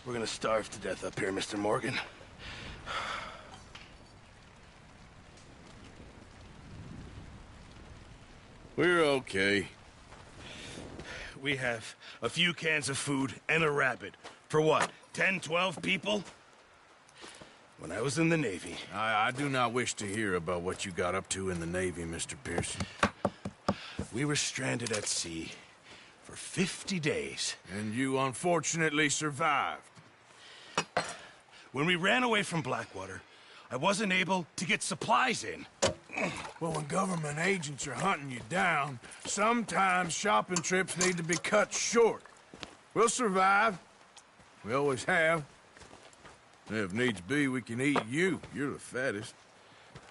We're gonna starve to death up here, Mr. Morgan. We're okay. We have a few cans of food and a rabbit. For what, 10, 12 people? When I was in the Navy... I do not wish to hear about what you got up to in the Navy, Mr. Pearson. We were stranded at sea for 50 days. And you unfortunately survived. When we ran away from Blackwater, I wasn't able to get supplies in. Well, when government agents are hunting you down, sometimes shopping trips need to be cut short. We'll survive. We always have. If needs be, we can eat you. You're the fattest.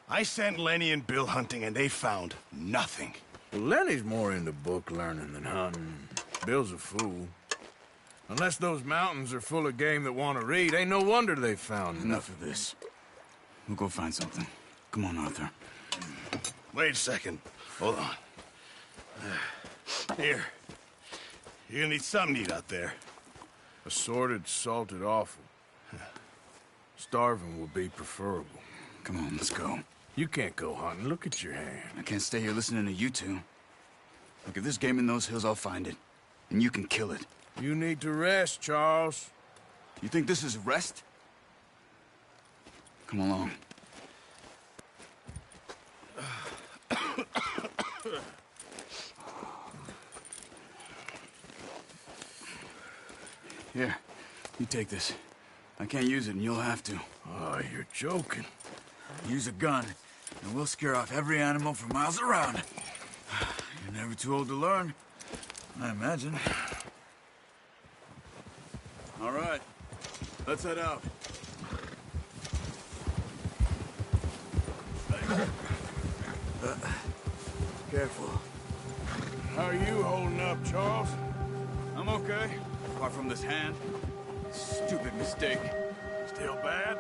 I sent Lenny and Bill hunting, and they found nothing. Well, Lenny's more into book learning than hunting. Bill's a fool. Unless those mountains are full of game that want to read, ain't no wonder they found Enough of this. We'll go find something. Come on, Arthur. Wait a second. Hold on. Here. You're gonna need something to eat out there. Assorted, salted offal. Starving would be preferable. Come on, let's go. You can't go hunting. Look at your hand. I can't stay here listening to you two. Look, if there's game in those hills, I'll find it. And you can kill it. You need to rest, Charles. You think this is rest? Come along. Here, you take this. I can't use it, and you'll have to. Oh, you're joking. Use a gun, and we'll scare off every animal for miles around. You're never too old to learn, I imagine. All right, let's head out. Careful. How are you holding up, Charles? I'm okay, apart from this hand. Stupid mistake. Still bad?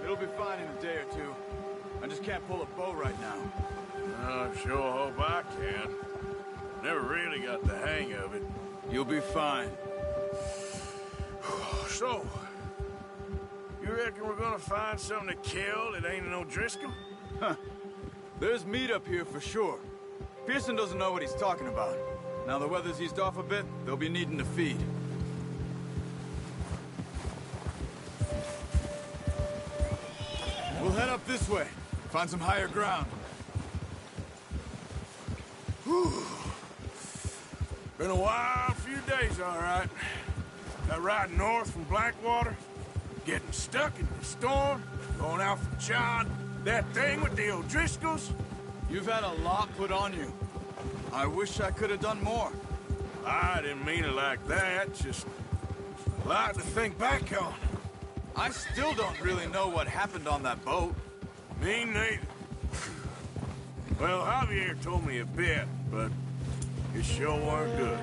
It'll be fine in a day or two. I just can't pull a bow right now. I sure hope I can. Never really got the hang of it. You'll be fine. So, you reckon we're gonna find something to kill that ain't no Driscoll? Huh. There's meat up here for sure. Pearson doesn't know what he's talking about. Now the weather's eased off a bit, they'll be needing to feed. We'll head up this way. Find some higher ground. Whew. Been a wild few days, all right. That ride north from Blackwater, getting stuck in the storm, going out for John, that thing with the O'Driscolls. You've had a lot put on you. I wish I could have done more. I didn't mean it like that, just a lot to think back on. I still don't really know what happened on that boat. Me neither. Well, Javier told me a bit, but it sure weren't good.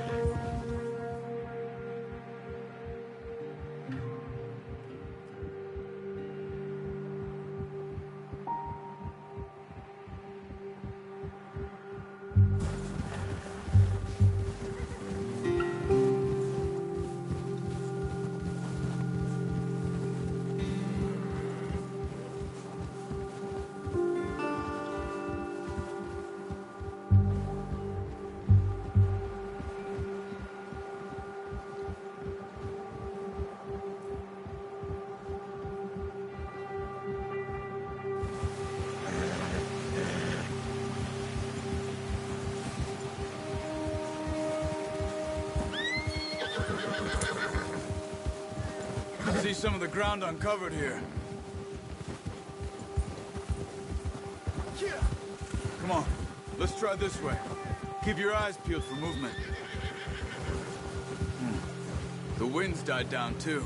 See some of the ground uncovered here. Come on, let's try this way. Keep your eyes peeled for movement. The wind's died down too.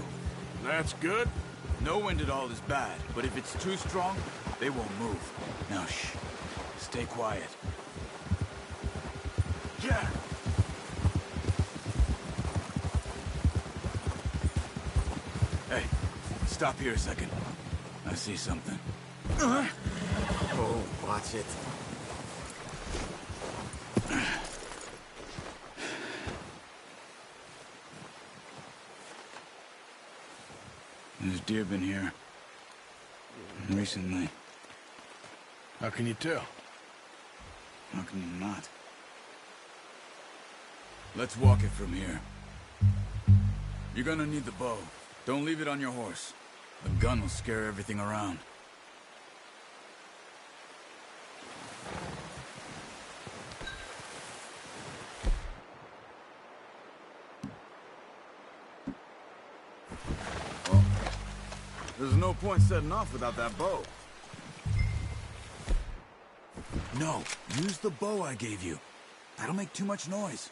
That's good. No wind at all is bad, but if it's too strong, they won't move. Now shh, stay quiet. Yeah. Hey, stop here a second. I see something. Oh, watch it. deer been here recently. How can you tell? How can you not? Let's walk it from here. You're gonna need the bow. Don't leave it on your horse. The gun will scare everything around. Well, there's no point setting off without that bow. No, use the bow I gave you. That'll make too much noise.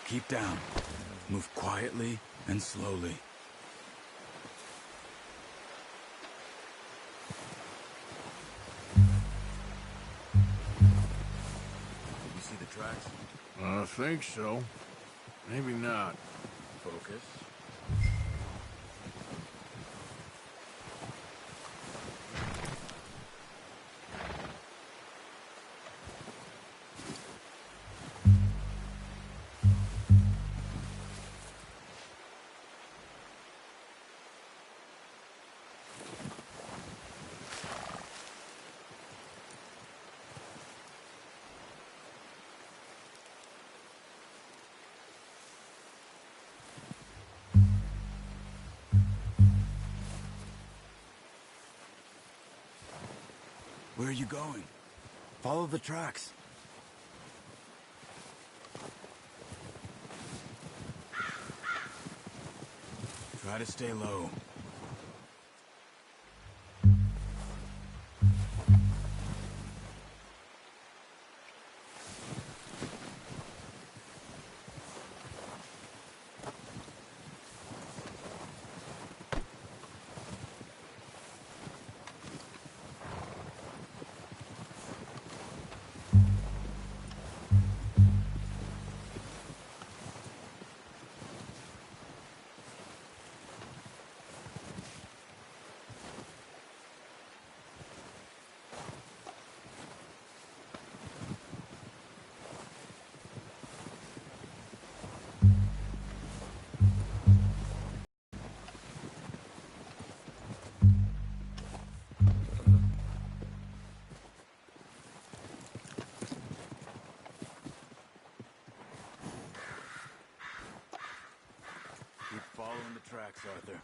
Keep down. Move quietly and slowly. You see the tracks? I think so. Maybe not. Focus. Where are you going? Follow the tracks. Try to stay low. Keep following the tracks, Arthur.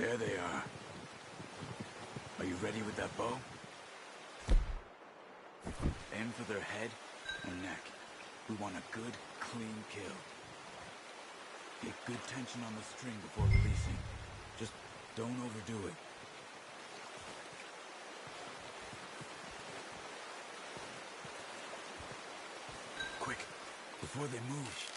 There they are. Are you ready with that bow? Aim for their head and neck. We want a good, clean kill. Get good tension on the string before releasing. Just don't overdo it. Quick, before they move.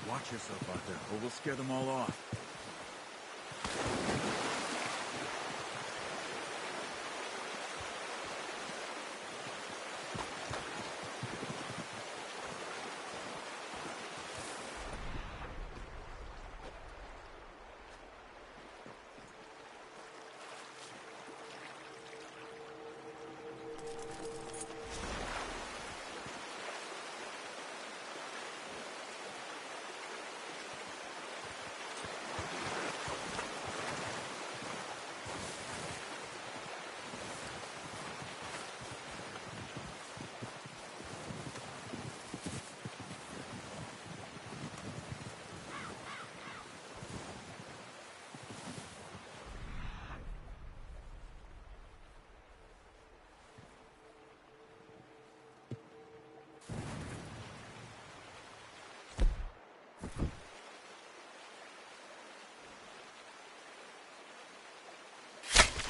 Watch yourself out there, or we'll scare them all off.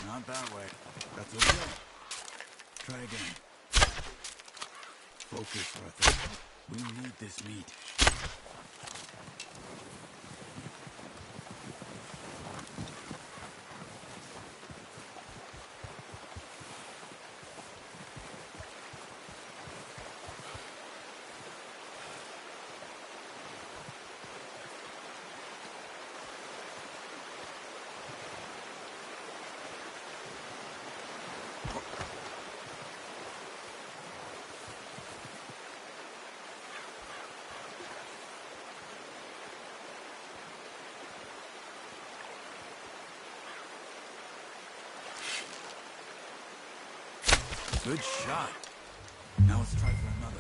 Not that way. That's okay. Try again. Focus, Arthur. We need this meat. Good shot. Now let's try for another.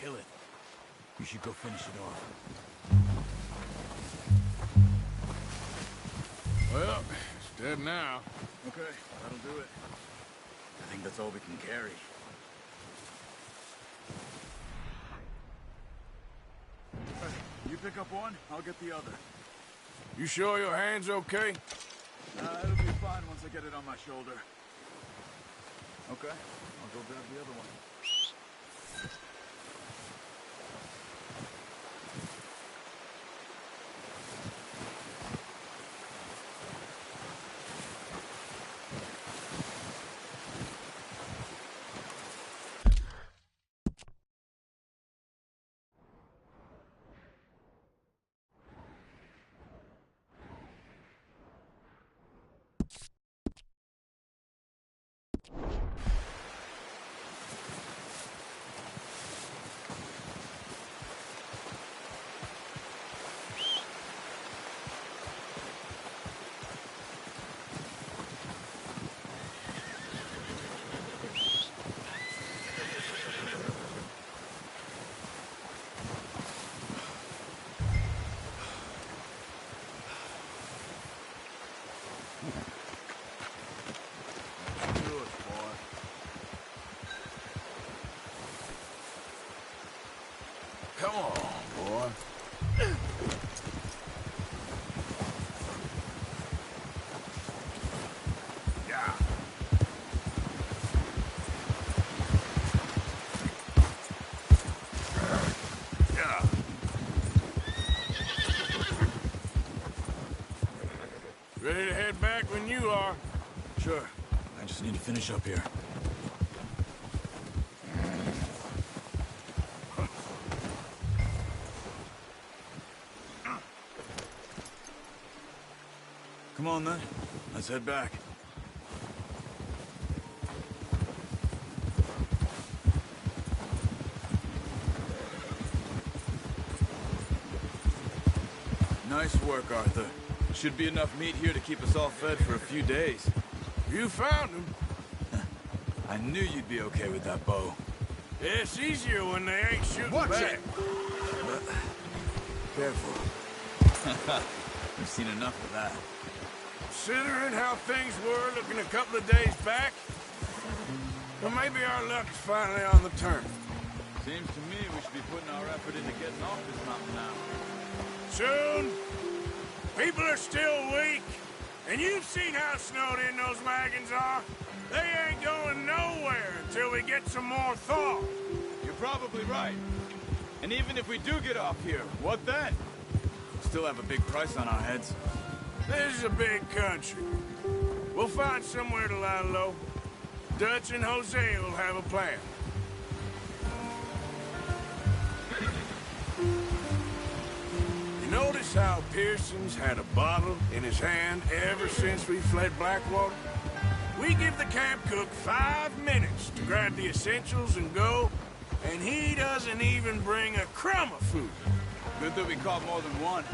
kill it. You should go finish it off. Well, it's dead now. Okay, that'll do it. I think that's all we can carry. You pick up one, I'll get the other. You sure your hand's okay? It'll be fine once I get it on my shoulder. Okay, I'll go grab the other one. Come on, boy. Yeah. Yeah. Ready to head back when you are. Sure. I just need to finish up here. Come on, then. Let's head back. Nice work, Arthur. Should be enough meat here to keep us all fed for a few days. You found him. I knew you'd be okay with that bow. It's easier when they ain't shooting Watch back. it! Careful. We've seen enough of that. Considering how things were looking a couple of days back, well, maybe our luck is finally on the turn. Seems to me we should be putting our effort into getting off this mountain now. Soon. People are still weak, and you've seen how snowed in those wagons are. They ain't going nowhere until we get some more thaw. You're probably right. And even if we do get off here, what then? Still have a big price on our heads. This is a big country. We'll find somewhere to lie low. Dutch and Jose will have a plan. You notice how Pearson's had a bottle in his hand ever since we fled Blackwater? We give the camp cook 5 minutes to grab the essentials and go, and he doesn't even bring a crumb of food. Good that we caught more than one.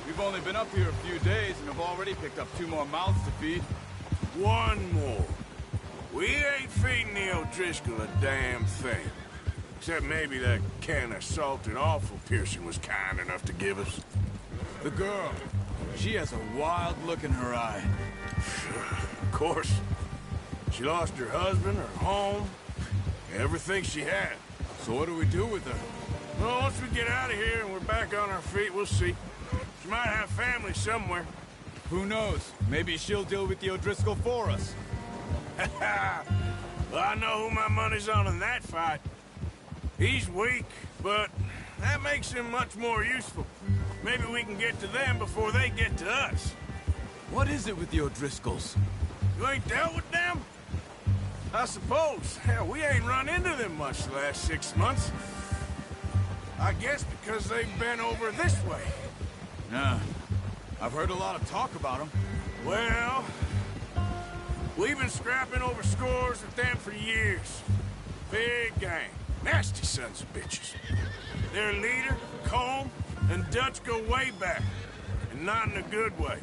We've only been up here a few days and have already picked up 2 more mouths to feed. One more. We ain't feeding the O'Driscoll a damn thing. Except maybe that can of salted offal Pearson was kind enough to give us. The girl. She has a wild look in her eye. Of course. She lost her husband, her home, everything she had. So what do we do with her? Well, once we get out of here and we're back on our feet, we'll see. She might have family somewhere. Who knows? Maybe she'll deal with the O'Driscoll for us. Well, I know who my money's on in that fight. He's weak, but that makes him much more useful. Maybe we can get to them before they get to us. What is it with the O'Driscolls? You ain't dealt with them? I suppose. Hell, we ain't run into them much the last 6 months. I guess because they've been over this way. Nah. I've heard a lot of talk about them. Well, we've been scrapping over scores with them for years. Big gang. Nasty sons of bitches. Their leader, Colm, and Dutch go way back. And not in a good way.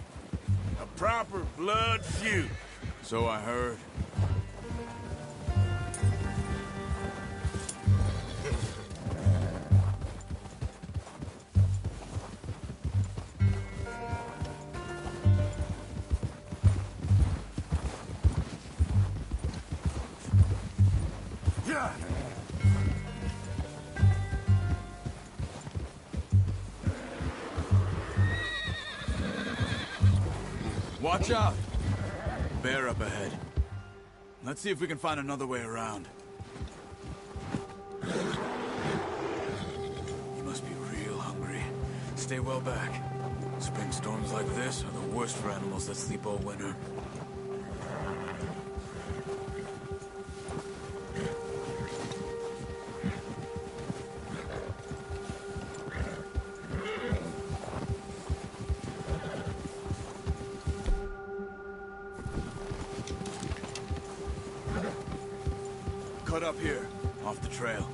A proper blood feud. So I heard. Watch out! Bear up ahead. Let's see if we can find another way around. You must be real hungry. Stay well back. Spring storms like this are the worst for animals that sleep all winter. Cut up here, off the trail.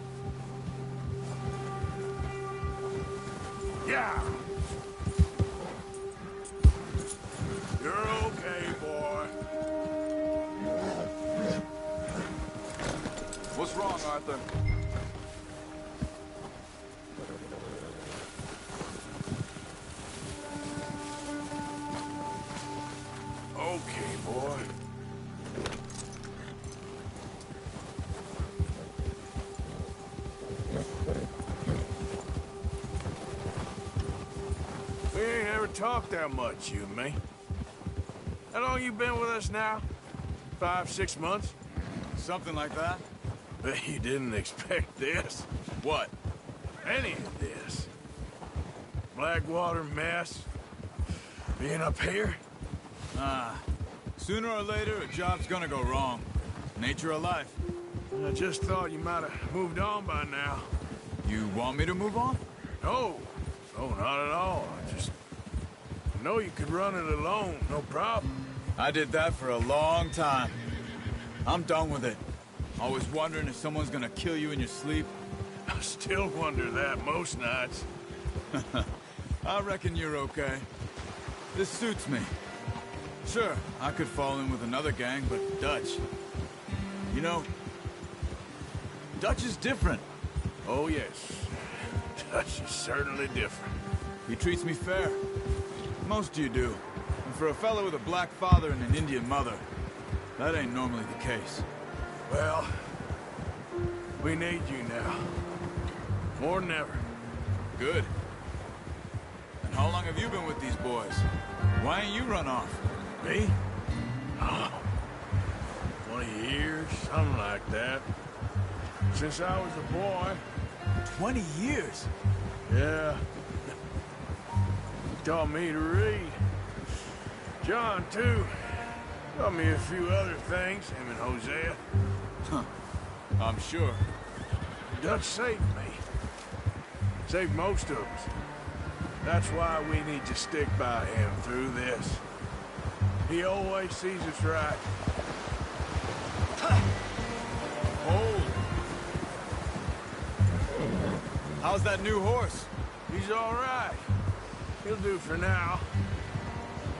Yeah! You're okay, boy. What's wrong, Arthur? Okay, boy. We ain't ever talked that much, you and me. How long you been with us now? 5, 6 months? Something like that? Bet you didn't expect this. What? Any of this. Blackwater mess. Being up here? Sooner or later, a job's gonna go wrong. Nature of life. I just thought you might have moved on by now. You want me to move on? No. No, not at all. I know you could run it alone, no problem. I did that for a long time. I'm done with it. Always wondering if someone's gonna kill you in your sleep. I still wonder that most nights. I reckon you're okay. This suits me. Sure, I could fall in with another gang, but Dutch... You know, Dutch is different. Oh, yes. Dutch is certainly different. He treats me fair. Most of you do. And for a fellow with a black father and an Indian mother, that ain't normally the case. Well, we need you now. More than ever. Good. And how long have you been with these boys? Why ain't you run off? Me? Oh, 20 years, something like that. Since I was a boy. 20 years? Yeah. He taught me to read. John, too. Taught me a few other things, him and Hosea. Huh. I'm sure. Dutch saved me. Saved most of us. That's why we need to stick by him through this. He always sees us right. Hold. How's that new horse? He's all right. He'll do for now.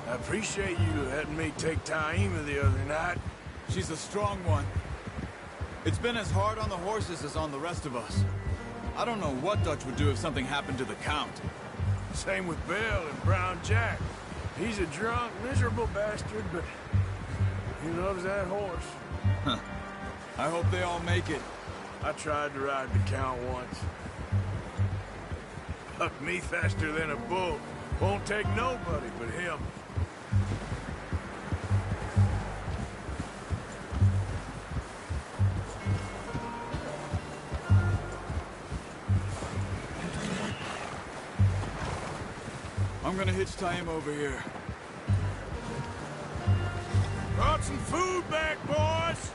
I appreciate you letting me take Taima the other night. She's a strong one. It's been as hard on the horses as on the rest of us. I don't know what Dutch would do if something happened to the Count. Same with Bill and Brown Jack. He's a drunk, miserable bastard, but he loves that horse. Huh. I hope they all make it. I tried to ride the Count once. Bucked me faster than a bull. Won't take nobody but him. I'm gonna hitch Taima over here. Brought some food back, boys!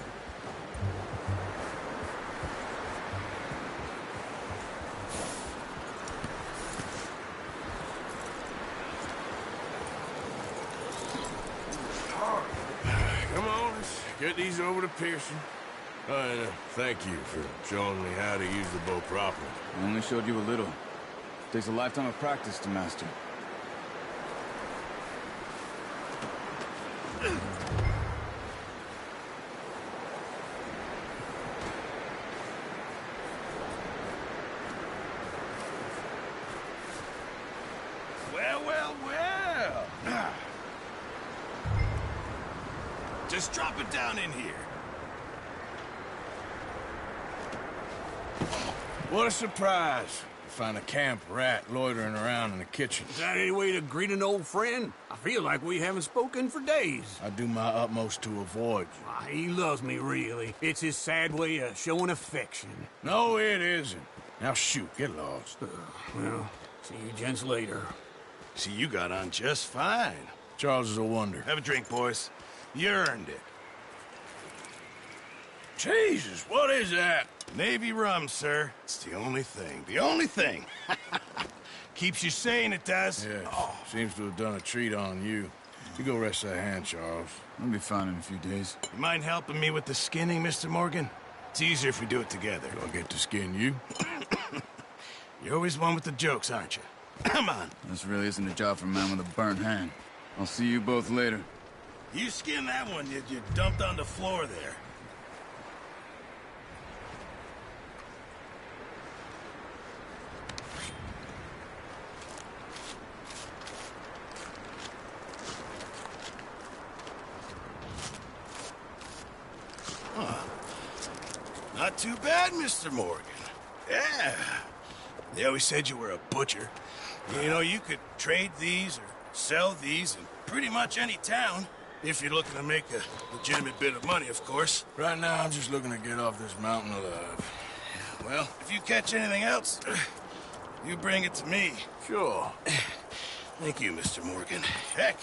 Come on, let's get these over to Pearson. Thank you for showing me how to use the bow properly. I only showed you a little. Takes a lifetime of practice to master. Well, well, well. Just drop it down in here. What a surprise. find a camp rat loitering around in the kitchen. Is that any way to greet an old friend? I feel like we haven't spoken for days. I do my utmost to avoid you. He loves me, really. It's his sad way of showing affection. No, it isn't. Now shoot, get lost. Well, see you gents later. See, you got on just fine. Charles is a wonder. Have a drink, boys. You earned it. Jesus, what is that? Navy rum, sir. It's the only thing. The only thing. Keeps you sane, it does. Yeah, seems to have done a treat on you. You go rest that hand, Charles. I'll be fine in a few days. You mind helping me with the skinning, Mr. Morgan? It's easier if we do it together. Do I get to skin you? You're always one with the jokes, aren't you? Come on. This really isn't a job for a man with a burnt hand. I'll see you both later. You skin that one you dumped on the floor there. Not too bad, Mr. Morgan. Yeah. They always said you were a butcher. You know, you could trade these or sell these in pretty much any town. If you're looking to make a legitimate bit of money, of course. Right now, I'm just looking to get off this mountain alive. Well, if you catch anything else, you bring it to me. Sure. Thank you, Mr. Morgan. Heck,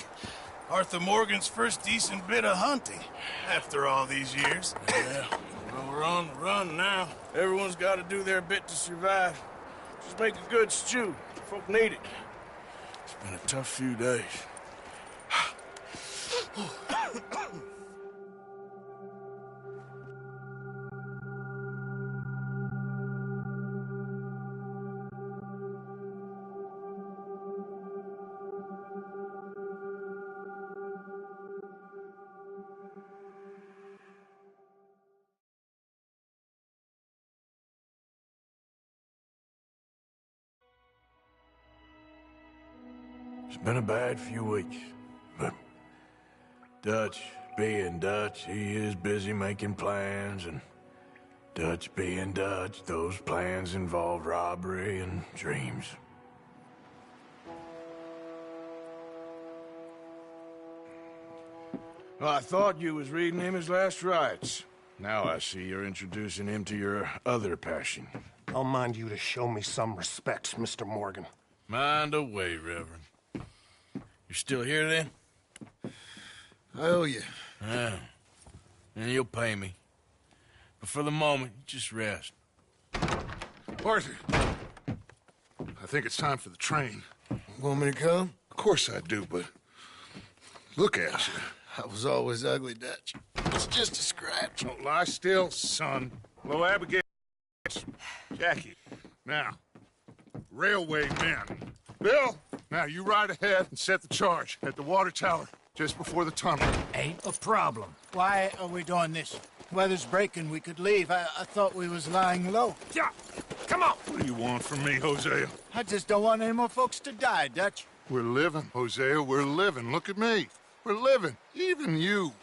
Arthur Morgan's first decent bit of hunting after all these years. Yeah. Well, we're on the run now. Everyone's got to do their bit to survive. Just make a good stew. Folk need it. It's been a tough few days. It's been a bad few weeks, but Dutch being Dutch, he is busy making plans, and Dutch being Dutch, those plans involve robbery and dreams. Well, I thought you was reading him his last rites. Now I see you're introducing him to your other passion. I'll mind you to show me some respect, Mr. Morgan. Mind away, Reverend. You still here, then? I owe you. Yeah. And you'll pay me. But for the moment, just rest. Arthur, I think it's time for the train. Want me to come? Of course I do, but look at you. I was always ugly, Dutch. It's just a scratch. Don't lie still, son. Hello, Abigail. Jackie. Now, railway men. Bill, now you ride ahead and set the charge at the water tower just before the tunnel. Ain't a problem. Why are we doing this? Weather's breaking. We could leave. I thought we was lying low. Yeah, come on. What do you want from me, Hosea? I just don't want any more folks to die, Dutch. We're living, Hosea. We're living. Look at me. We're living. Even you.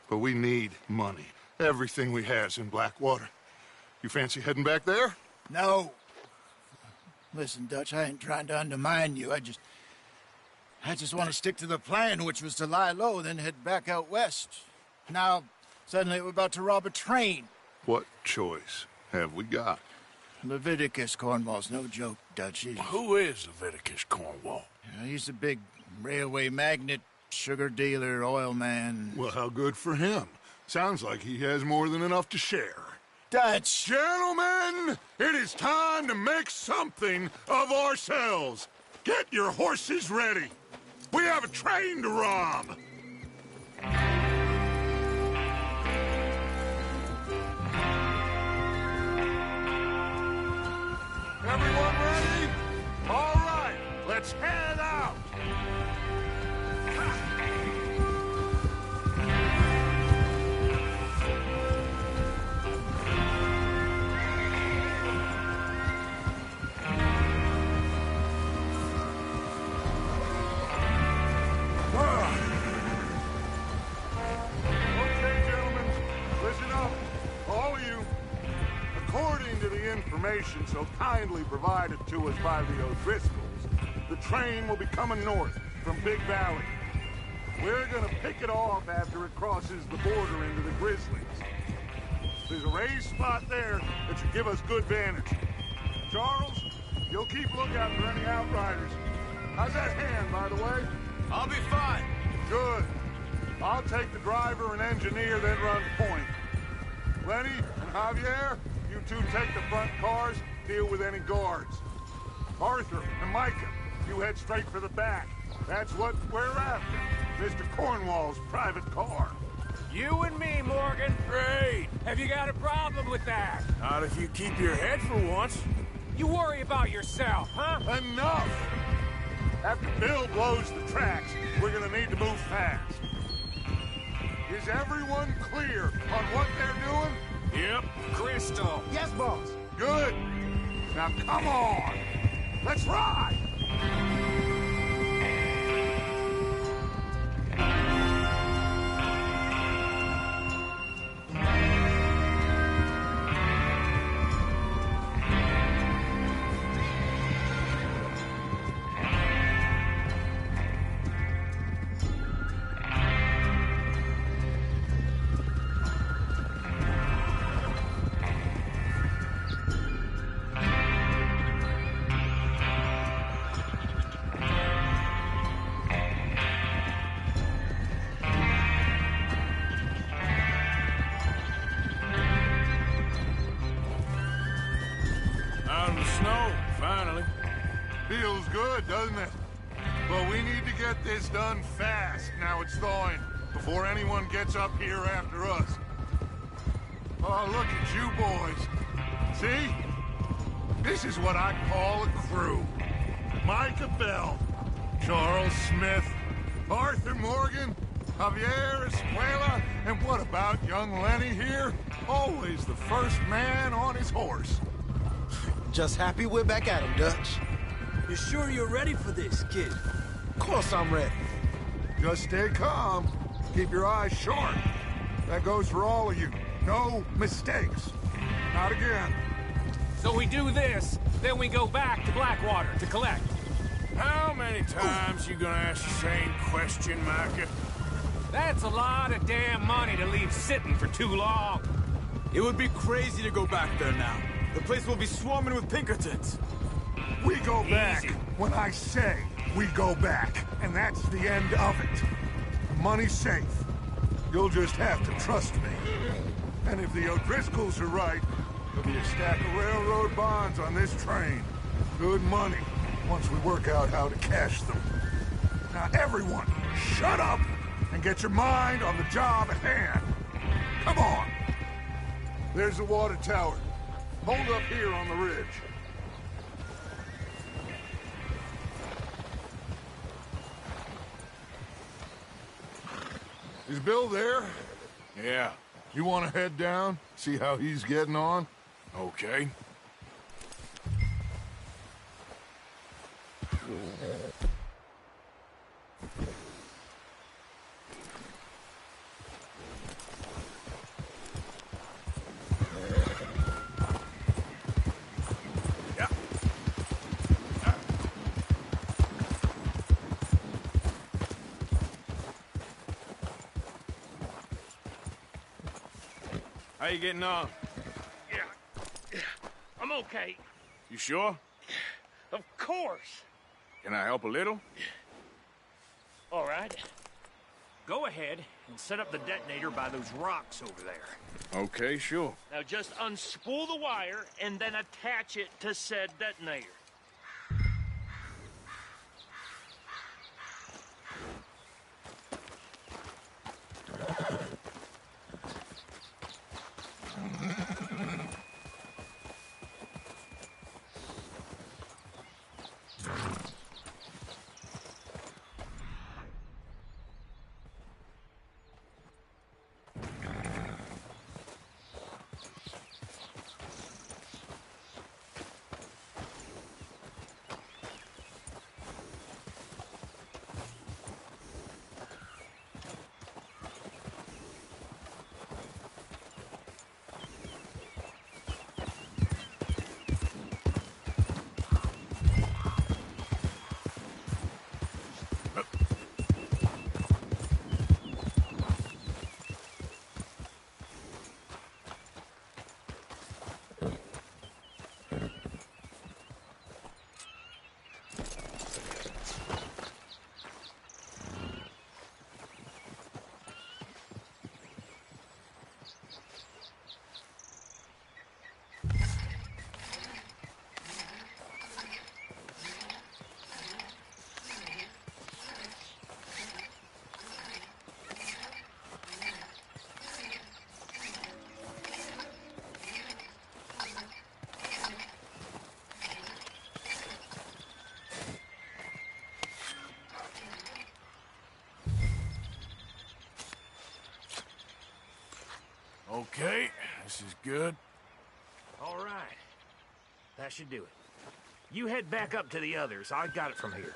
But we need money. Everything we has in Blackwater. You fancy heading back there? No. Listen, Dutch, I ain't trying to undermine you. I just want to stick to the plan, which was to lie low, then head back out west. Now, suddenly we're about to rob a train. What choice have we got? Leviticus Cornwall's no joke, Dutch. Who is Leviticus Cornwall? He's a big railway magnate, sugar dealer, oil man. Well, how good for him. Sounds like he has more than enough to share. Dutch! Gentlemen, it is time to make something of ourselves. Get your horses ready. We have a train to rob. Everyone ready? All right, let's head out. information so kindly provided to us by the O'Driscolls, the train will be coming north from Big Valley. We're gonna pick it off after it crosses the border into the Grizzlies. There's a raised spot there that should give us good vantage. Charles, you'll keep lookout for any outriders. How's that hand, by the way? I'll be fine. Good. I'll take the driver and engineer, then run point. Lenny and Javier, you two take the front cars, deal with any guards. Arthur and Micah, you head straight for the back. That's what we're after. Mr. Cornwall's private car. You and me, Morgan. Great. Have you got a problem with that? Not if you keep your head for once. You worry about yourself, huh? Enough! After Bill blows the tracks, we're gonna need to move fast. Is everyone clear on what they're doing? Yep. Crystal. Yes, boss. Good. Now come on. Let's ride. Out in the snow, finally. Feels good, doesn't it? But we need to get this done fast, now it's thawing, before anyone gets up here after us. Oh, look at you boys. See? This is what I call a crew. Micah Bell, Charles Smith, Arthur Morgan, Javier Escuela, and what about young Lenny here? Always the first man on his horse. Just happy we're back at him, Dutch. You sure you're ready for this, kid? Of course I'm ready. Just stay calm. Keep your eyes sharp. That goes for all of you. No mistakes. Not again. So we do this, then we go back to Blackwater to collect. How many times you gonna ask the same question, Micah? That's a lot of damn money to leave sitting for too long. It would be crazy to go back there now. The place will be swarming with Pinkertons. We go back Easy. when I say we go back. And that's the end of it. Money's safe. You'll just have to trust me. And if the O'Driscolls are right, there'll be a stack of railroad bonds on this train. Good money, once we work out how to cash them. Now everyone, shut up and get your mind on the job at hand. Come on. There's the water tower. Hold up here on the ridge. Is Bill there? Yeah. You want to head down, see how he's getting on? Okay. How you getting on? Yeah, I'm okay. You sure? Of course. Can I help a little? All right. Go ahead and set up the detonator by those rocks over there. Okay, sure. Now just unspool the wire and then attach it to said detonator. This is good. All right. That should do it. You head back up to the others. I got it from here.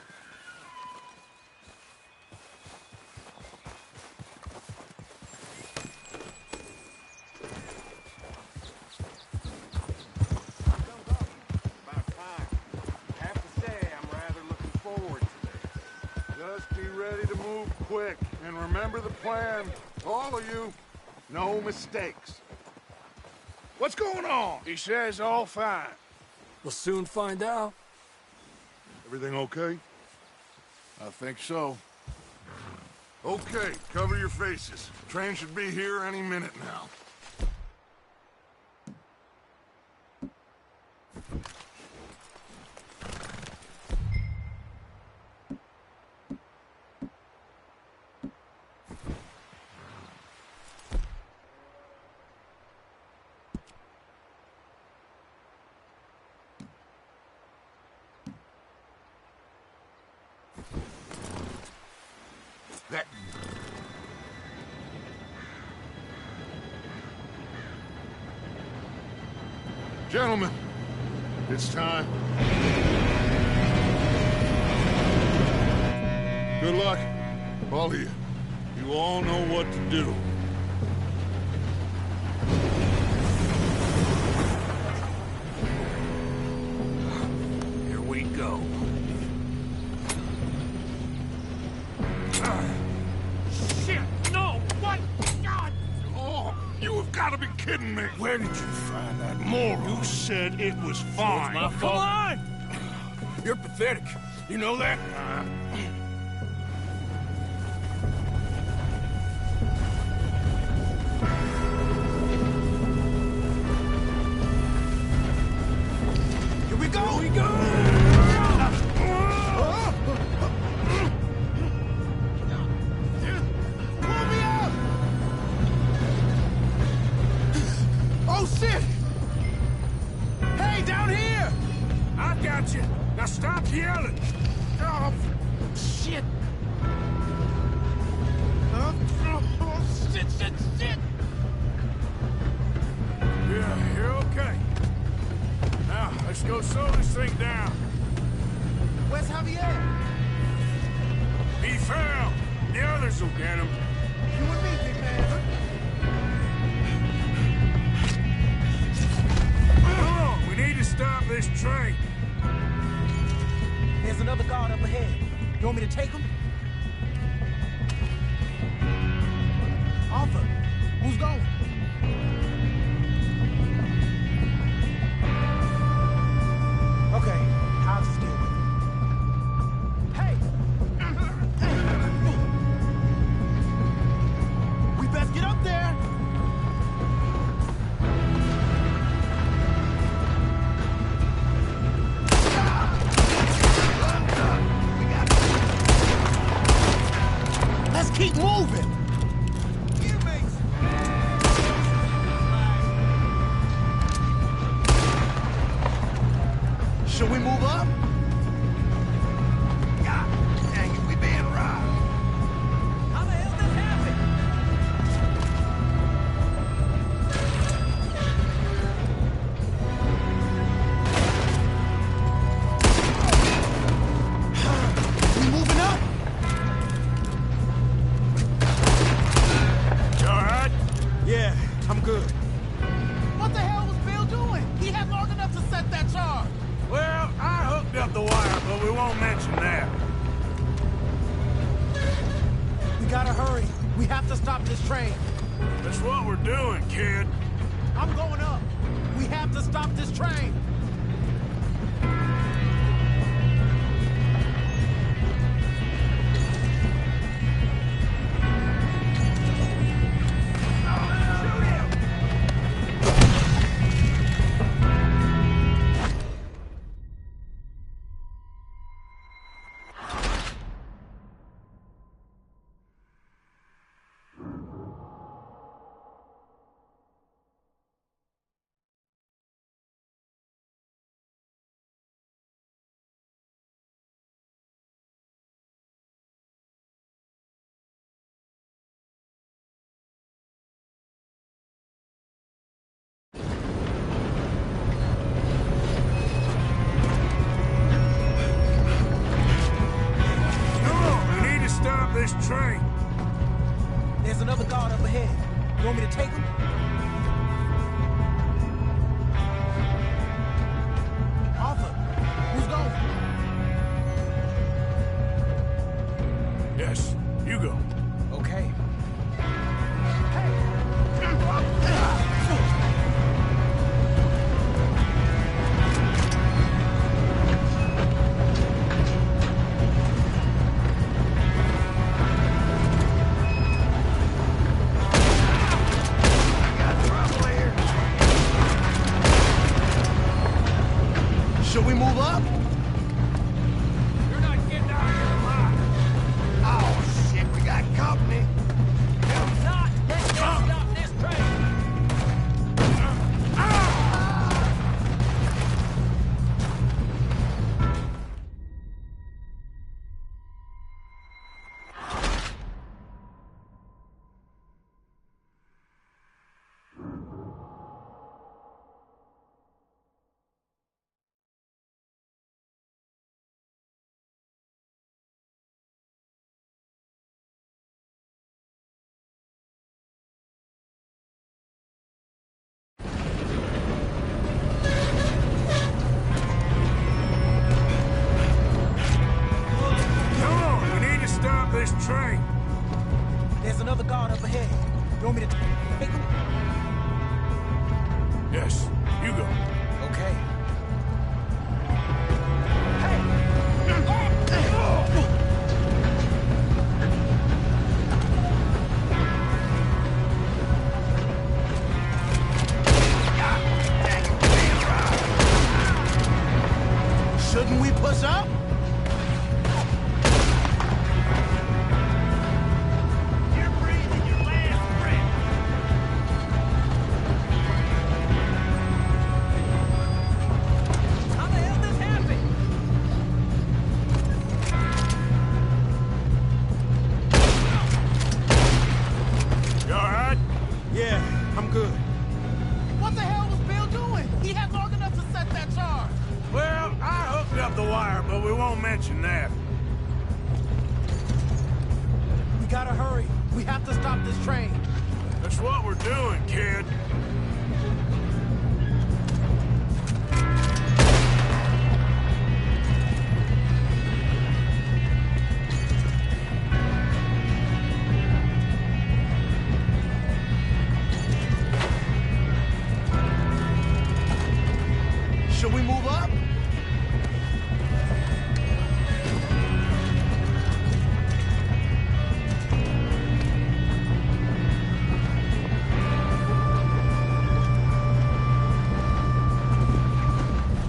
About time. I have to say, I'm rather looking forward to this. Just be ready to move quick, and remember the plan. All of you, no mistakes. What's going on? He says all fine. We'll soon find out. Everything okay? I think so. Okay, cover your faces. Train should be here any minute now. That... Gentlemen, it's time. Good luck, all of you. You all know what to do. Here we go. Shit! No! What? God! Oh, you have got to be kidding me. Where did you find that moron? You said it was fine. My fault. Come on! You're pathetic. You know that? Here we go! Here we go! Pull me up! Oh, shit! Hey, down here! I got you. Now stop yelling. Oh, shit! Oh, shit, shit, shit! Yeah, you're okay. Now, let's go slow this thing down. Where's Javier? He fell. The others will get him. You and me, big man. Come on, we need to stop this train. There's another guard up ahead. You want me to take him? Arthur, who's going? Okay, I'll just deal with it. Hey! We best get up there! Let's keep moving! Should we move up? God dang it, we being robbed. How the hell did this happen? We moving up? You all right? Yeah, I'm good. What the hell was Bill doing? He had long enough to set that charge. Well, I hooked up the wire, but we won't mention that. We gotta hurry. We have to stop this train. That's what we're doing, kid. I'm going up. We have to stop this train. out the wire, but we won't mention that. We gotta hurry. We have to stop this train. That's what we're doing, kid. Should we move up?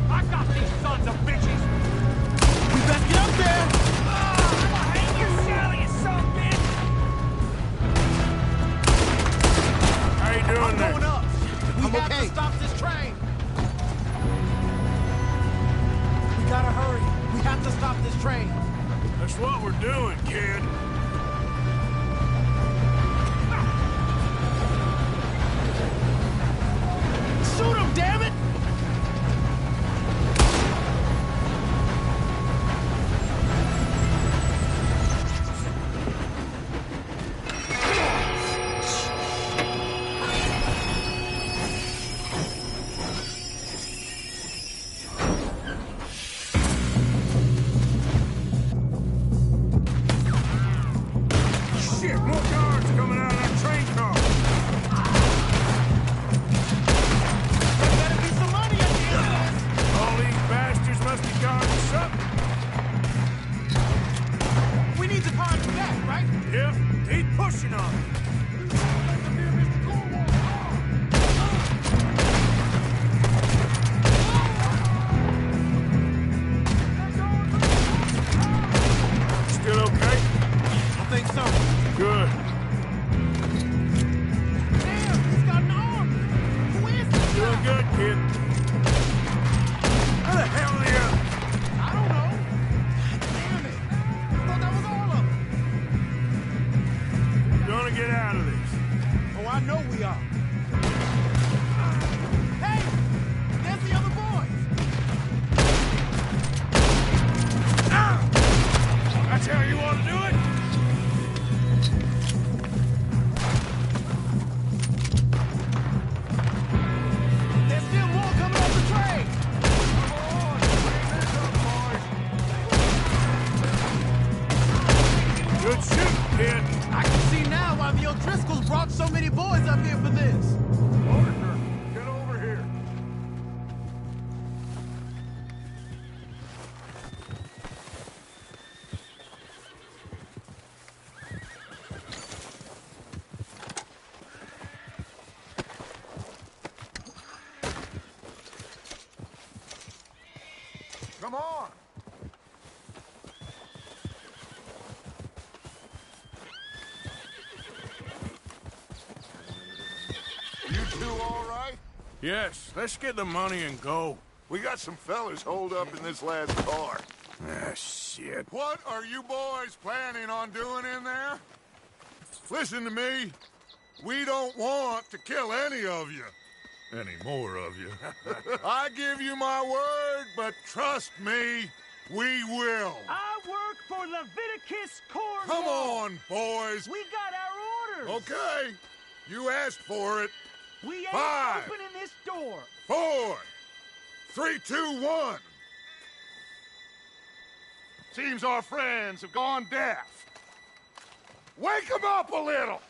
I got these sons of bitches! We best get up there! I hate you, Sally, you son of a bitch! How you doing I'm there? going up. We I'm have okay. to stop this train. We gotta hurry. We have to stop this train. That's what we're doing, kid. Shoot him, damn it! Shit, more guards coming out of that train car. There better be some money at the end of this. All these bastards must be guarding something. We need to climb to that, right? Yep, keep pushing on it. Still okay? I think so. Good. Damn, he's got an arm. Who is this Doing guy? good, kid. How the hell are you? I don't know. Damn it. I thought that was all of them. We're gonna get out of this. Oh, I know we are. Hey, there's the other boys. That's how you want to do it? There's still more coming off the train. Good shoot, kid. I can see now why the O'Driscolls brought so many boys up here for this. Parker, get over here. Come on! You two all right? Yes, let's get the money and go. We got some fellas holed up in this lad's car. Ah, shit. What are you boys planning on doing in there? Listen to me. We don't want to kill any of you. Any more of you. I give you my word, but trust me, we will. I work for Leviticus Corps. Come on, boys. We got our orders. Okay. You asked for it. We ain't 5, opening this door. 4, 3, 2, 1. Seems our friends have gone deaf. Wake them up a little.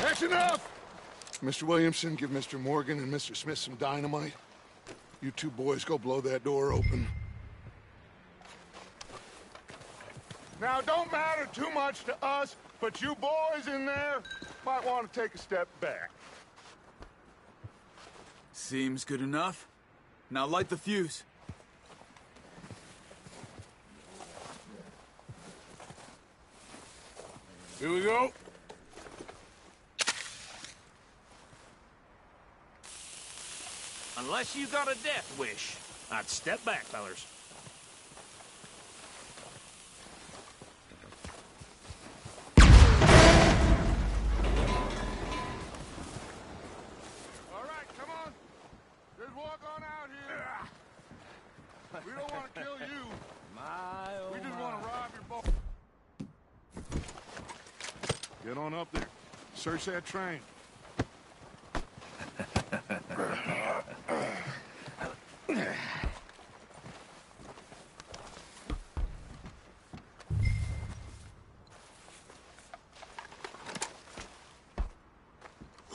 That's enough. Mr. Williamson, give Mr. Morgan and Mr. Smith some dynamite. You two boys go blow that door open. Now, don't matter too much to us, but you boys in there might want to take a step back. Seems good enough. Now light the fuse. Here we go. Unless you got a death wish, I'd step back, fellers. We don't want to kill you. We just want to rob your boat. Get on up there. Search that train.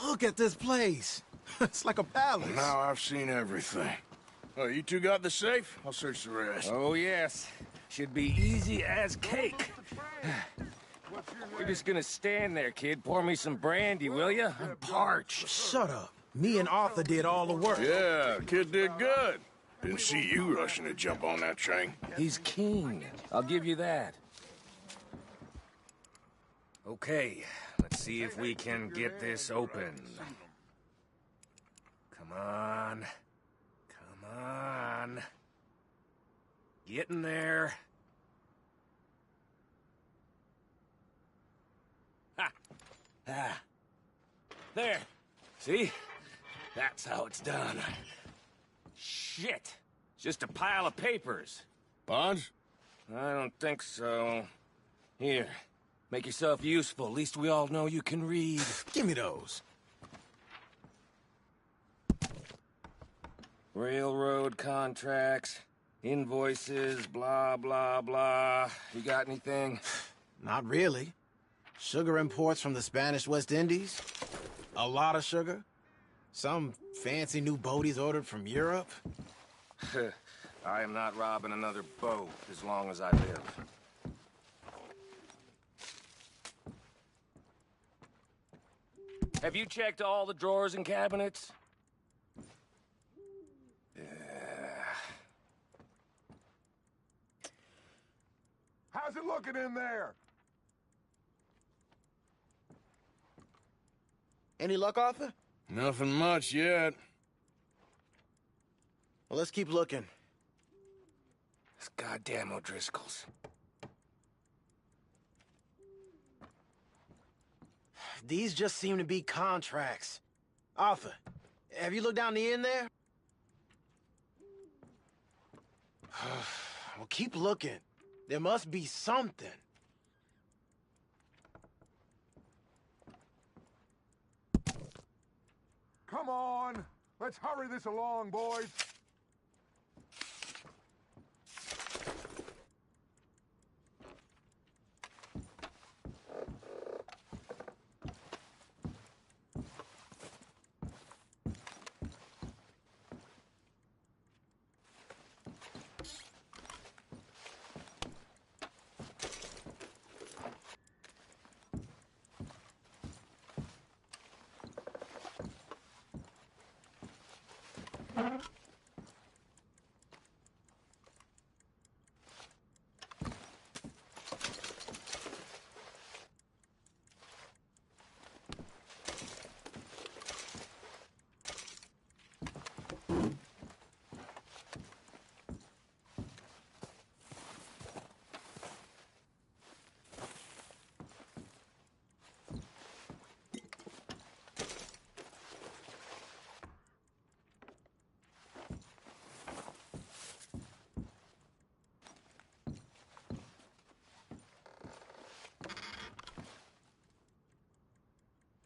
Look at this place. It's like a palace. Now I've seen everything. Oh, you two got the safe? I'll search the rest. Oh, yes. Should be easy as cake. You're just gonna stand there, kid. Pour me some brandy, will you? I'm parched. Shut up. Me and Arthur did all the work. Yeah, kid did good. Didn't see you rushing to jump on that train. He's keen. I'll give you that. Okay, let's see if we can get this open. Come on. Come on. Get in there. Ha! Ah. There. See? That's how it's done. Shit. It's just a pile of papers. Bonds? I don't think so. Here. Make yourself useful. At least we all know you can read. Give me those. Railroad contracts, invoices, blah, blah, blah. You got anything? Not really. Sugar imports from the Spanish West Indies. A lot of sugar. Some fancy new boat he's ordered from Europe. I am not robbing another boat as long as I live. Have you checked all the drawers and cabinets? How's it looking in there? Any luck, Arthur? Nothing much yet. Well, let's keep looking. It's goddamn O'Driscoll's. These just seem to be contracts. Arthur, have you looked down the end there? Well, keep looking. There must be something. Come on. Let's hurry this along, boys.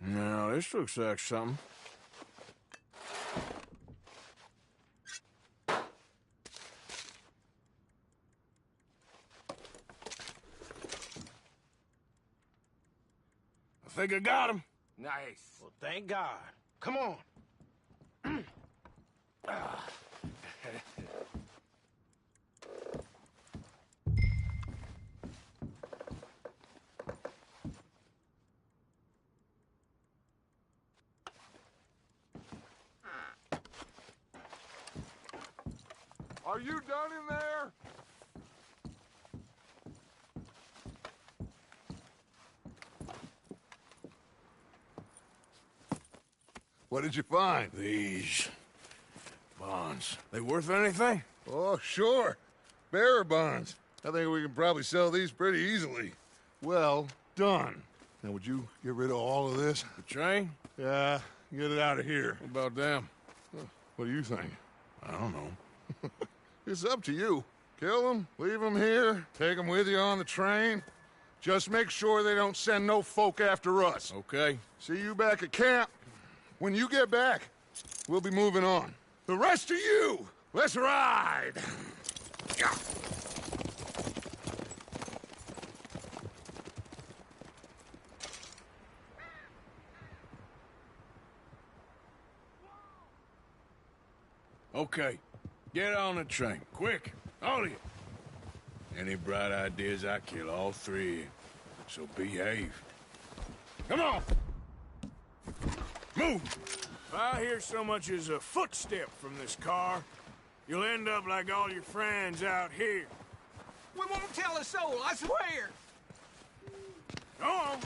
Now, this looks like something. I think I got him. Nice. Well, thank God. Come on. Are you done in there? What did you find? These bonds. They worth anything? Oh, sure. Bearer bonds. I think we can probably sell these pretty easily. Well done. Now, would you get rid of all of this? The train? Yeah, get it out of here. What about them? What do you think? I don't know. It's up to you. Kill them, leave them here, take them with you on the train. Just make sure they don't send no folk after us. Okay. See you back at camp. When you get back, we'll be moving on. The rest of you, let's ride! Yeah. Okay. Get on the train. Quick. All of you. Any bright ideas, I kill all three of you. So behave. Come on! Move! If I hear so much as a footstep from this car, you'll end up like all your friends out here. We won't tell a soul, I swear! Go on!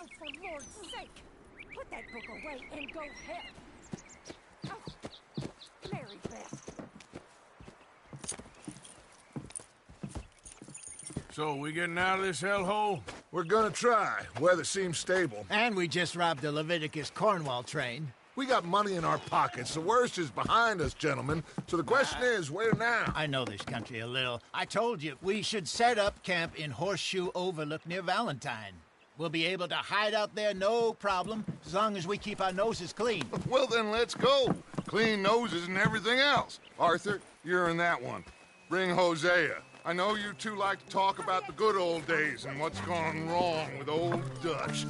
Oh, for Lord's sake! Put that book away and go help! Oh, Mary Beth. So, we getting out of this hellhole? We're gonna try. Weather seems stable. And we just robbed the Leviticus Cornwall train. We got money in our pockets. The worst is behind us, gentlemen. So the question is, where now? I know this country a little. I told you, we should set up camp in Horseshoe Overlook near Valentine. We'll be able to hide out there, no problem, as long as we keep our noses clean. Well, then let's go. Clean noses and everything else. Arthur, you're in that one. Bring Hosea. I know you two like to talk about the good old days and what's gone wrong with old Dutch.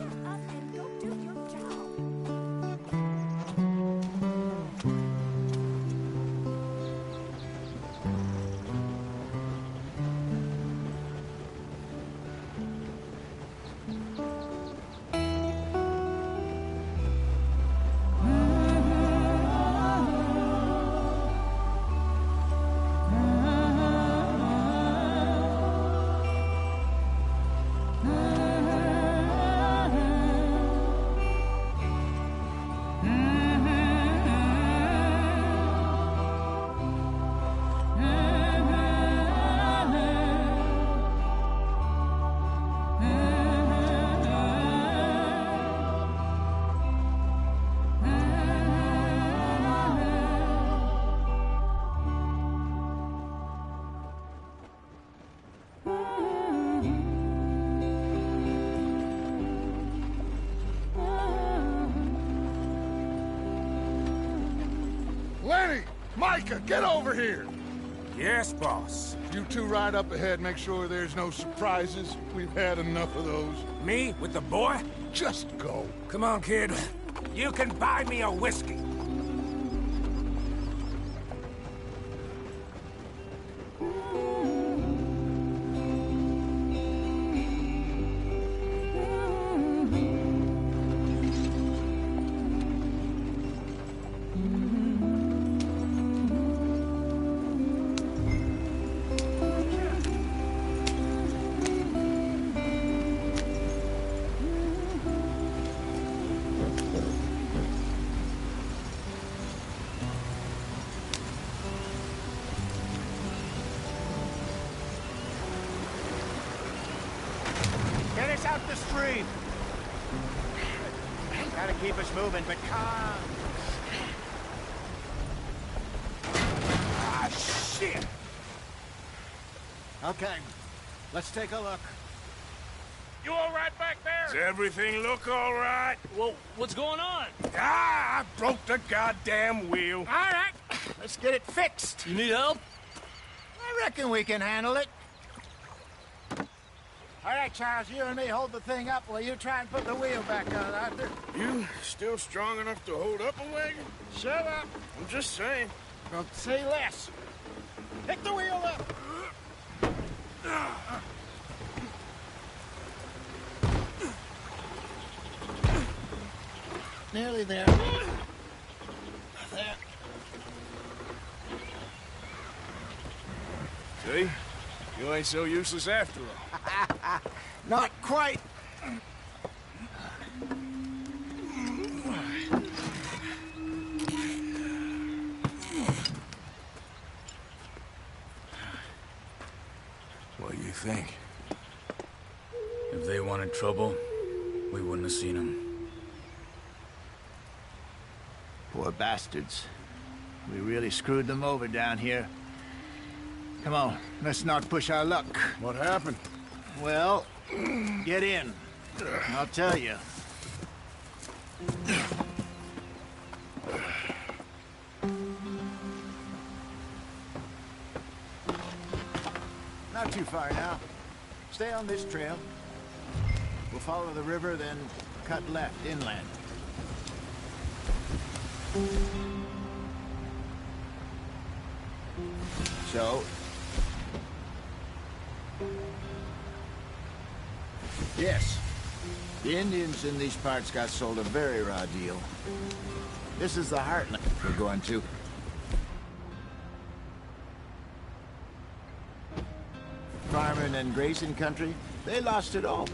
Micah, get over here! Yes, boss. You two ride up ahead, make sure there's no surprises. We've had enough of those. Me? With the boy? Just go. Come on, kid. You can buy me a whiskey. keep us moving, but calm. Ah, shit! Okay, let's take a look. You all right back there? Does everything look all right? Well, what's going on? Ah, I broke the goddamn wheel. All right, let's get it fixed. You need help? I reckon we can handle it. All right, Charles, you and me hold the thing up while you try and put the wheel back on, Arthur. You still strong enough to hold up a wagon? Shut up. I'm just saying. Don't say less. Pick the wheel up. Nearly there. There. See? You ain't so useless after all. Not quite. What do you think? If they wanted trouble, we wouldn't have seen them. Poor bastards. We really screwed them over down here. Come on, let's not push our luck. What happened? Well, get in. I'll tell you. Not too far now. Stay on this trail. We'll follow the river, then cut left inland. So, yes, the Indians in these parts got sold a very raw deal. This is the heartland we're going to. Farming and grazing country, they lost it all.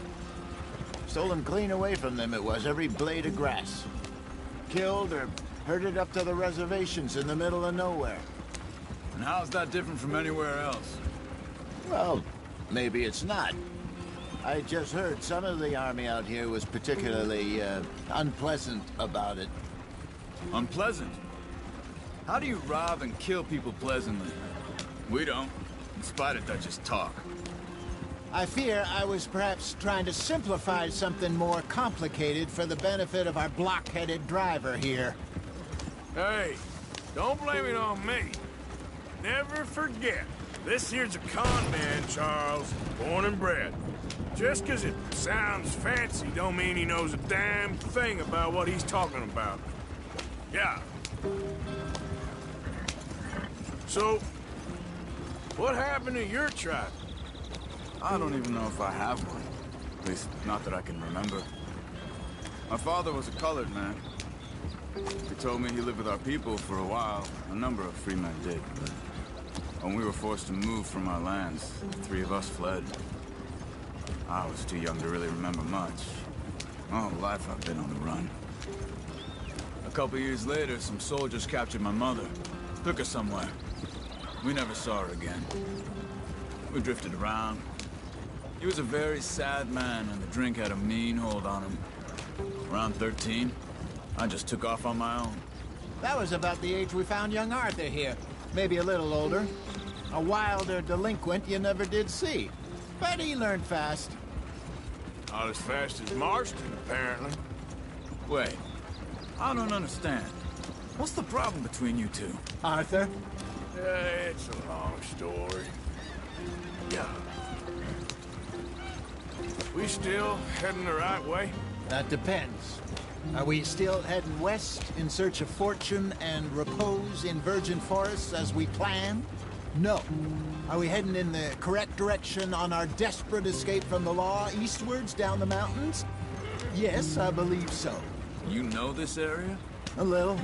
Stolen clean away from them it was, every blade of grass. Killed or herded up to the reservations in the middle of nowhere. And how's that different from anywhere else? Well, maybe it's not. I just heard some of the army out here was particularly unpleasant about it. Unpleasant? How do you rob and kill people pleasantly? We don't, in spite of Dutch's talk. I fear I was perhaps trying to simplify something more complicated for the benefit of our block-headed driver here. Hey, don't blame it on me. Never forget, this here's a con man, Charles, born and bred. Just 'cause it sounds fancy don't mean he knows a damn thing about what he's talking about. Yeah. So, what happened to your tribe? I don't even know if I have one. At least, not that I can remember. My father was a colored man. He told me he lived with our people for a while. A number of free men did, but when we were forced to move from our lands, the three of us fled. I was too young to really remember much. My whole life I've been on the run. A couple years later, some soldiers captured my mother. Took her somewhere. We never saw her again. We drifted around. He was a very sad man, and the drink had a mean hold on him. Around 13, I just took off on my own. That was about the age we found young Arthur here. Maybe a little older. A wilder delinquent you never did see. But he learned fast. Not as fast as Marston, apparently. Wait, I don't understand. What's the problem between you two? Arthur? It's a long story. Yeah. We still heading the right way? That depends. Are we still heading west in search of fortune and repose in virgin forests as we planned? No. Are we heading in the correct direction on our desperate escape from the law eastwards down the mountains? Yes, I believe so. You know this area? A little.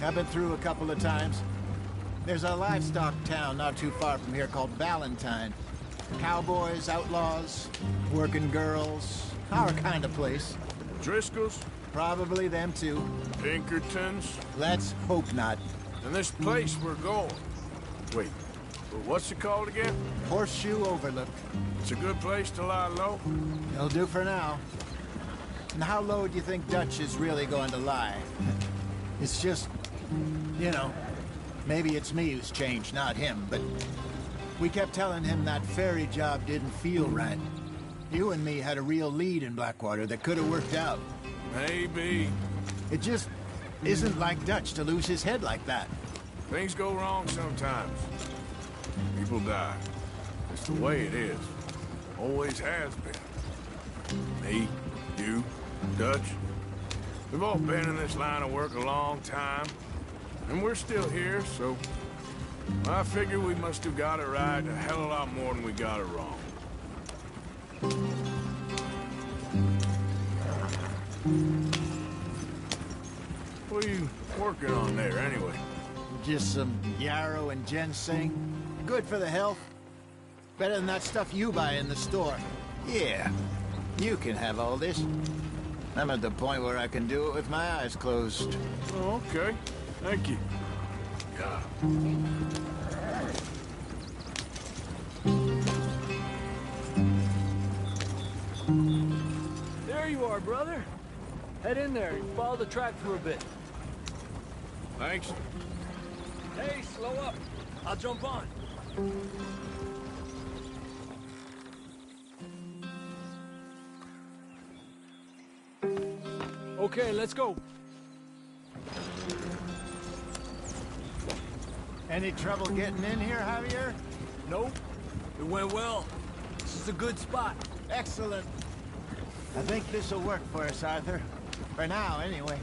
I've been through a couple of times. There's a livestock town not too far from here called Valentine. Cowboys, outlaws, working girls, our kind of place. Driscoll's? Probably them too. Pinkertons? Let's hope not. And this place we're going. Wait, what's it called again? Horseshoe Overlook. It's a good place to lie low? It'll do for now. Listen, how low do you think Dutch is really going to lie? It's just, you know, maybe it's me who's changed, not him, but we kept telling him that ferry job didn't feel right. You and me had a real lead in Blackwater that could have worked out. Maybe. It just isn't like Dutch to lose his head like that. Things go wrong sometimes. People die. It's the way it is. Always has been. Me, you, Dutch. We've all been in this line of work a long time. And we're still here, so I figure we must have got it right a hell of a lot more than we got it wrong. What are you working on there, anyway? Just some yarrow and ginseng. Good for the health. Better than that stuff you buy in the store. Yeah, you can have all this. I'm at the point where I can do it with my eyes closed. Oh, okay. Thank you. Yeah. There you are, brother. Head in there and follow the track for a bit. Thanks. Hey, slow up. I'll jump on. Okay, let's go. Any trouble getting in here, Javier? Nope. It went well. This is a good spot. Excellent. I think this'll work for us, Arthur. For now, anyway.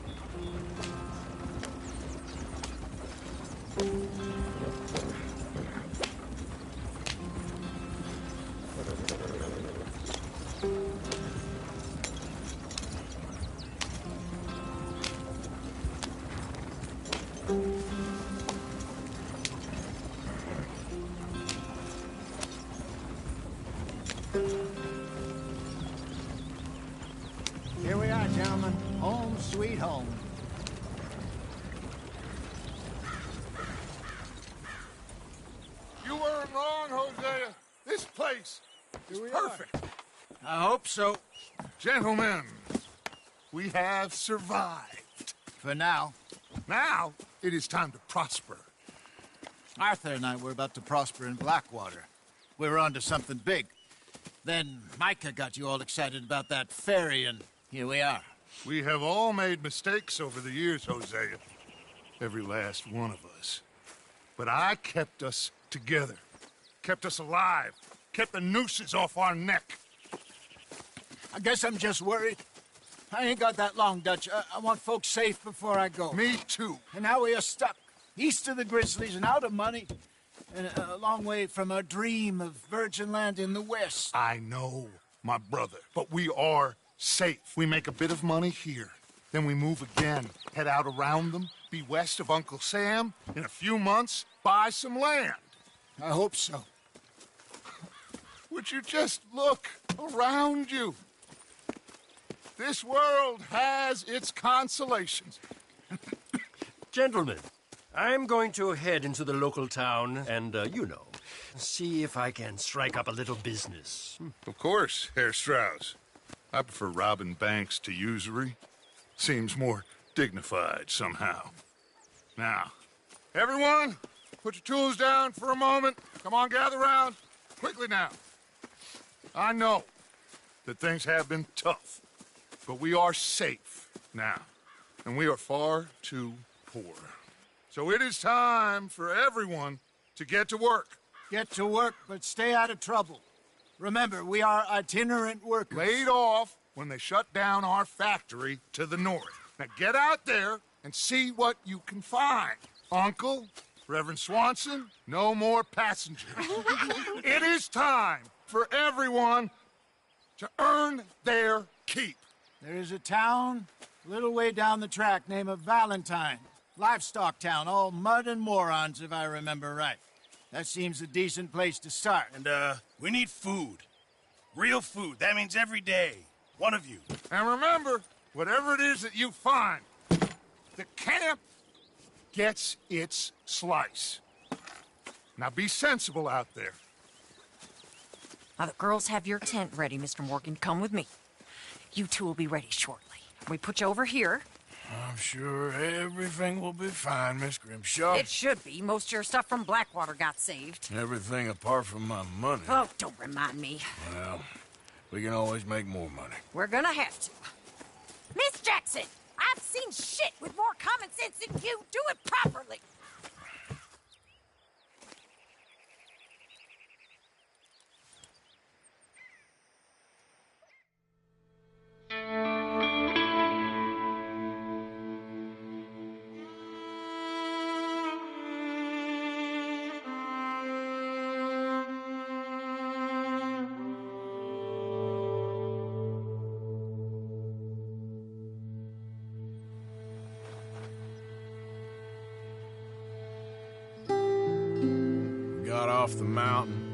Here we are, gentlemen. Home sweet home. You weren't wrong, Hosea. This place is perfect. I hope so. Gentlemen, we have survived. For now. Now, it is time to prosper. Arthur and I were about to prosper in Blackwater. We were onto something big. Then Micah got you all excited about that ferry, and here we are. We have all made mistakes over the years, Hosea. Every last one of us. But I kept us together. Kept us alive. Kept the nooses off our neck. I guess I'm just worried. I ain't got that long, Dutch. I want folks safe before I go. Me too. And now we are stuck. East of the Grizzlies and out of money. And a long way from our dream of virgin land in the West. I know, my brother. But we are safe. We make a bit of money here. Then we move again. Head out around them. Be west of Uncle Sam. In a few months, buy some land. I hope so. Would you just look around you? This world has its consolations. Gentlemen, I'm going to head into the local town and, you know, see if I can strike up a little business. Of course, Herr Strauss. I prefer robbing banks to usury. Seems more dignified somehow. Now, everyone, put your tools down for a moment. Come on, gather round. Quickly now. I know that things have been tough, but we are safe now, and we are far too poor. So it is time for everyone to get to work. Get to work, but stay out of trouble. Remember, we are itinerant workers. Laid off when they shut down our factory to the north. Now get out there and see what you can find. Uncle, Reverend Swanson, no more passengers. It is time for everyone to earn their keep. There is a town a little way down the track named Valentine. Livestock town, all mud and morons, if I remember right. That seems a decent place to start. And, we need food. Real food. That means every day. One of you. And remember, whatever it is that you find, the camp gets its slice. Now be sensible out there. Now, the girls have your tent ready, Mr. Morgan. Come with me. You two will be ready shortly. We put you over here. I'm sure everything will be fine, Miss Grimshaw. It should be. Most of your stuff from Blackwater got saved. Everything apart from my money. Oh, don't remind me. Well, we can always make more money. We're gonna have to. Miss Jackson, I've seen shit with more common sense than you. Do it properly. Got off the mountain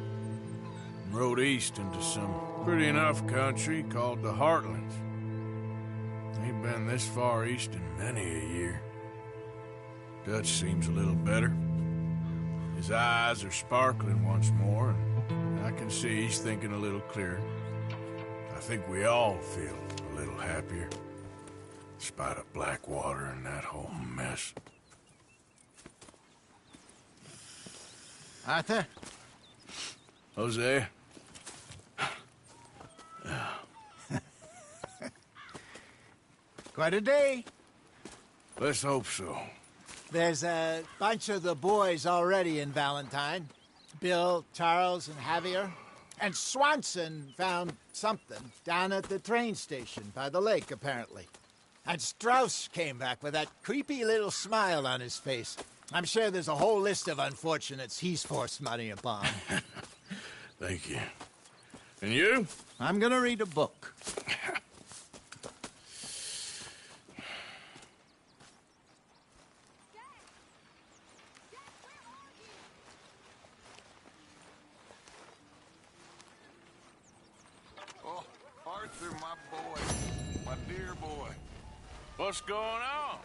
and rode east into some pretty enough country called the Heartlands. Ain't been this far east in many a year. Dutch seems a little better. His eyes are sparkling once more, and I can see he's thinking a little clearer. I think we all feel a little happier, in spite of Blackwater and that whole mess. Arthur? Jose? Quite a day. Let's hope so. There's a bunch of the boys already in Valentine. Bill, Charles, and Javier. And Swanson found something down at the train station by the lake, apparently. And Strauss came back with that creepy little smile on his face. I'm sure there's a whole list of unfortunates he's forced money upon. Thank you. And you? I'm gonna read a book. Oh, Arthur, my boy. My dear boy. What's going on?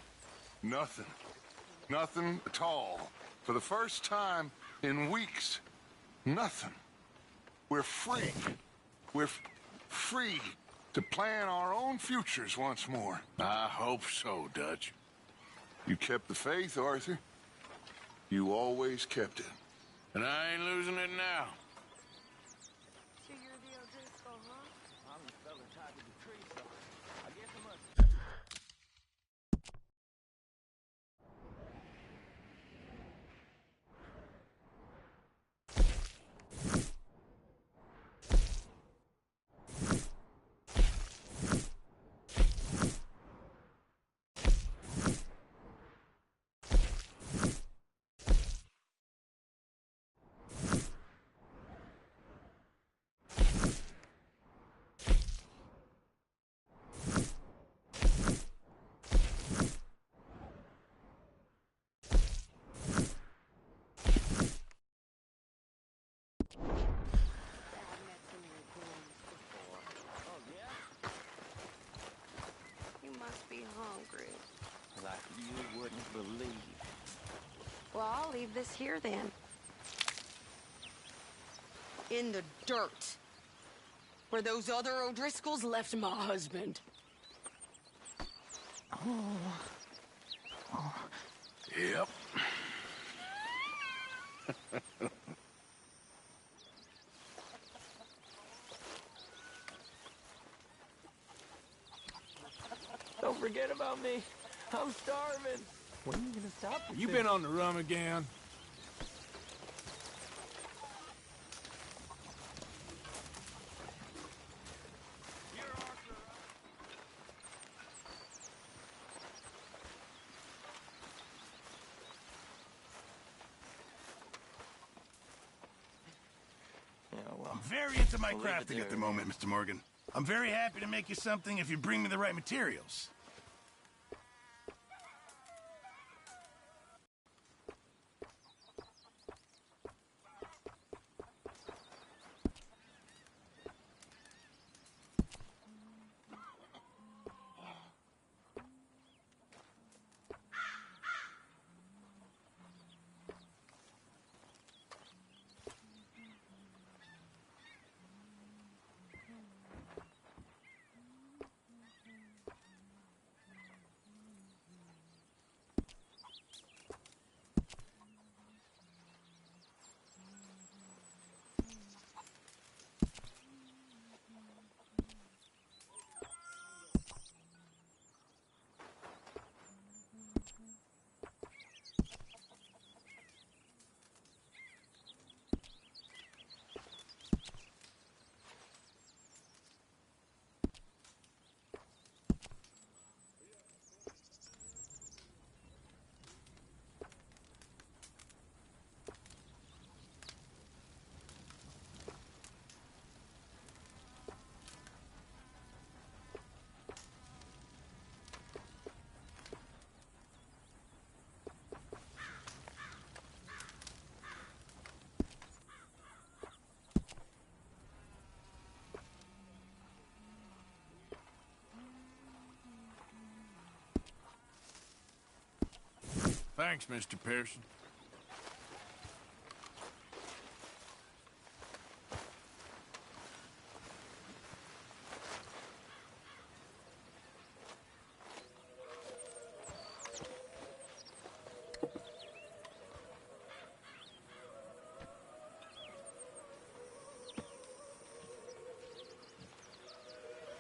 Nothing. Nothing at all. For the first time in weeks, nothing. We're free. We're free to plan our own futures once more. I hope so, Dutch. You kept the faith, Arthur. You always kept it. And I ain't losing it now. Like you wouldn't believe. Well, I'll leave this here then. In the dirt. Where those other O'Driscolls left my husband. Yep. Don't forget about me. I'm starving. When are you gonna stop? You been on the run again? I'm very into my crafting at the moment, Mr. Morgan. I'm very happy to make you something if you bring me the right materials. Thanks, Mr. Pearson.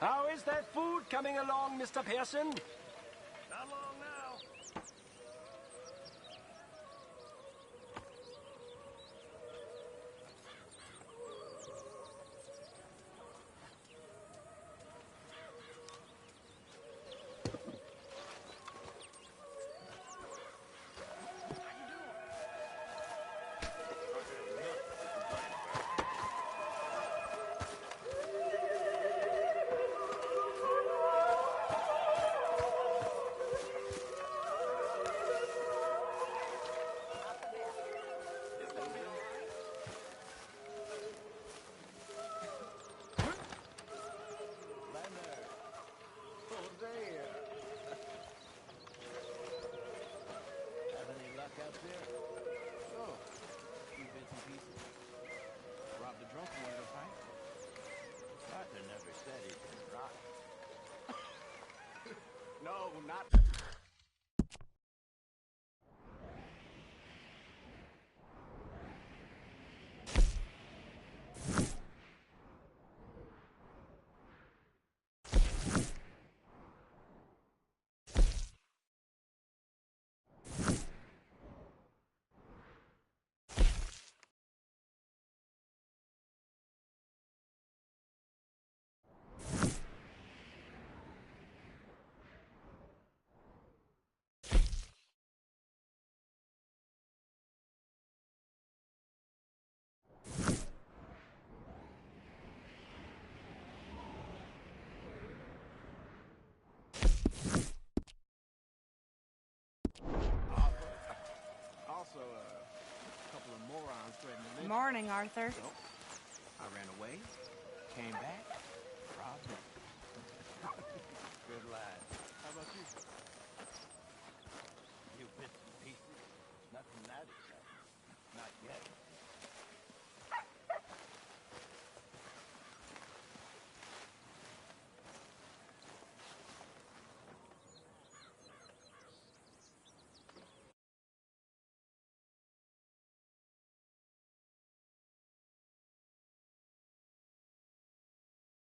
How is that food coming along, Mr. Pearson? Not long now. No, not... Also, a couple of morons threatened to lynch. Morning, Arthur. So, I ran away, came back, robbed them. Good lad.